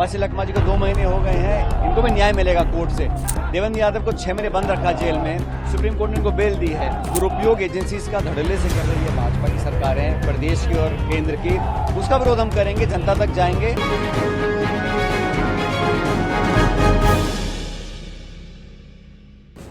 कवासी लखमा जी को 2 महीने हो गए हैं, इनको भी न्याय मिलेगा कोर्ट से। देवेंद्र यादव को 6 महीने बंद रखा जेल में, सुप्रीम कोर्ट ने इनको बेल दी है। दुरुपयोग एजेंसीज का धड़ल्ले से कर रही है भाजपा की सरकारें, प्रदेश की और केंद्र की। उसका विरोध हम करेंगे, जनता तक जाएंगे।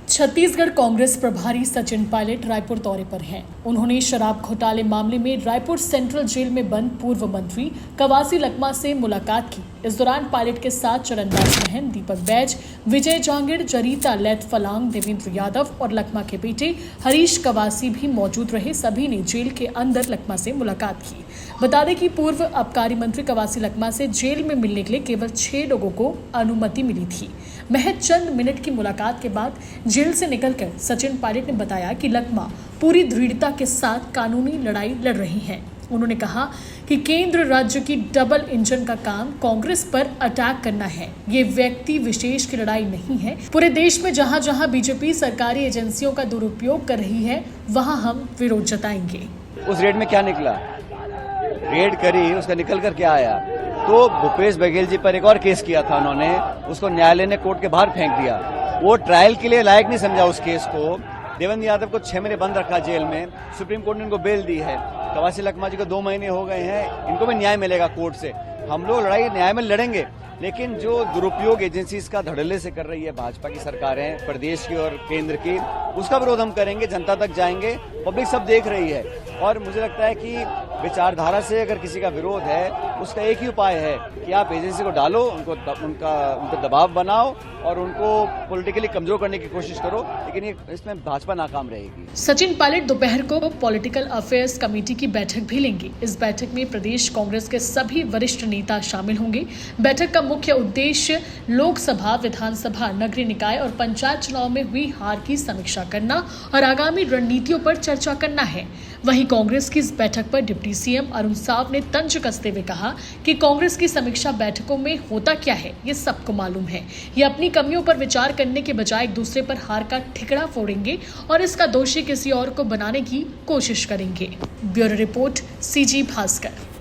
छत्तीसगढ़ कांग्रेस प्रभारी सचिन पायलट रायपुर दौरे पर हैं। उन्होंने शराब घोटाले मामले में रायपुर सेंट्रल जेल में बंद पूर्व मंत्री कवासी लखमा से मुलाकात की। इस दौरान पायलट के साथ चरणदास महन, दीपक बैज, विजय जांगिड़, जरीता लैथ फलांग, देवेंद्र यादव और लखमा के बेटे हरीश कवासी भी मौजूद रहे। सभी ने जेल के अंदर लखमा से मुलाकात की। बता दें कि पूर्व आबकारी मंत्री कवासी लखमा से जेल में मिलने के लिए केवल 6 लोगों को अनुमति मिली थी। महज चंद मिनट की मुलाकात के बाद जेल से निकलकर सचिन पायलट ने बताया कि लखमा पूरी दृढ़ता के साथ कानूनी लड़ाई लड़ रही हैं। उन्होंने कहा कि केंद्र राज्य की डबल इंजन का काम कांग्रेस पर अटैक करना है। ये व्यक्ति विशेष की लड़ाई नहीं है। पूरे देश में जहां जहां बीजेपी सरकारी एजेंसियों का दुरुपयोग कर रही है, वहां हम विरोध जताएंगे। उस रेड में क्या निकला? रेड करी, उसका निकल कर क्या आया? तो भूपेश बघेल जी पर एक और केस किया था उन्होंने, उसको न्यायालय ने कोर्ट के बाहर फेंक दिया। वो ट्रायल के लिए लायक नहीं समझा उस केस को। देवेंद्र यादव को 6 महीने बंद रखा जेल में, सुप्रीम कोर्ट ने इनको बेल दी है। कवासी लखमा जी को 2 महीने हो गए हैं, इनको भी न्याय मिलेगा कोर्ट से। हम लोग लड़ाई न्याय में लड़ेंगे, लेकिन जो दुरुपयोग एजेंसीज का धड़ल्ले से कर रही है भाजपा की सरकारें, प्रदेश की और केंद्र की, उसका विरोध हम करेंगे, जनता तक जाएंगे। पब्लिक सब देख रही है और मुझे लगता है कि विचारधारा से अगर किसी का विरोध है, उसका एक ही उपाय है कि आप एजेंसी को डालो, उनको दबाव बनाओ और उनको पॉलिटिकली कमजोर करने की कोशिश करो, लेकिन इसमें भाजपा नाकाम रहेगी। सचिन पायलट दोपहर को पॉलिटिकल अफेयर्स कमेटी की बैठक भी लेंगे। इस बैठक में प्रदेश कांग्रेस के सभी वरिष्ठ नेता शामिल होंगे। बैठक का मुख्य उद्देश्य लोकसभा, विधानसभा, नगरीय निकाय और पंचायत चुनाव में हुई हार की समीक्षा करना और आगामी रणनीतियों पर चर्चा करना है। वहीं कांग्रेस की इस बैठक पर डिप्टी सीएम अरुण साव ने तंज कसते हुए कहा कि कांग्रेस की समीक्षा बैठकों में होता क्या है, ये सबको मालूम है। ये अपनी कमियों पर विचार करने के बजाय एक दूसरे पर हार का ठिकरा फोड़ेंगे और इसका दोषी किसी और को बनाने की कोशिश करेंगे। Bureau report, CG Bhaskar.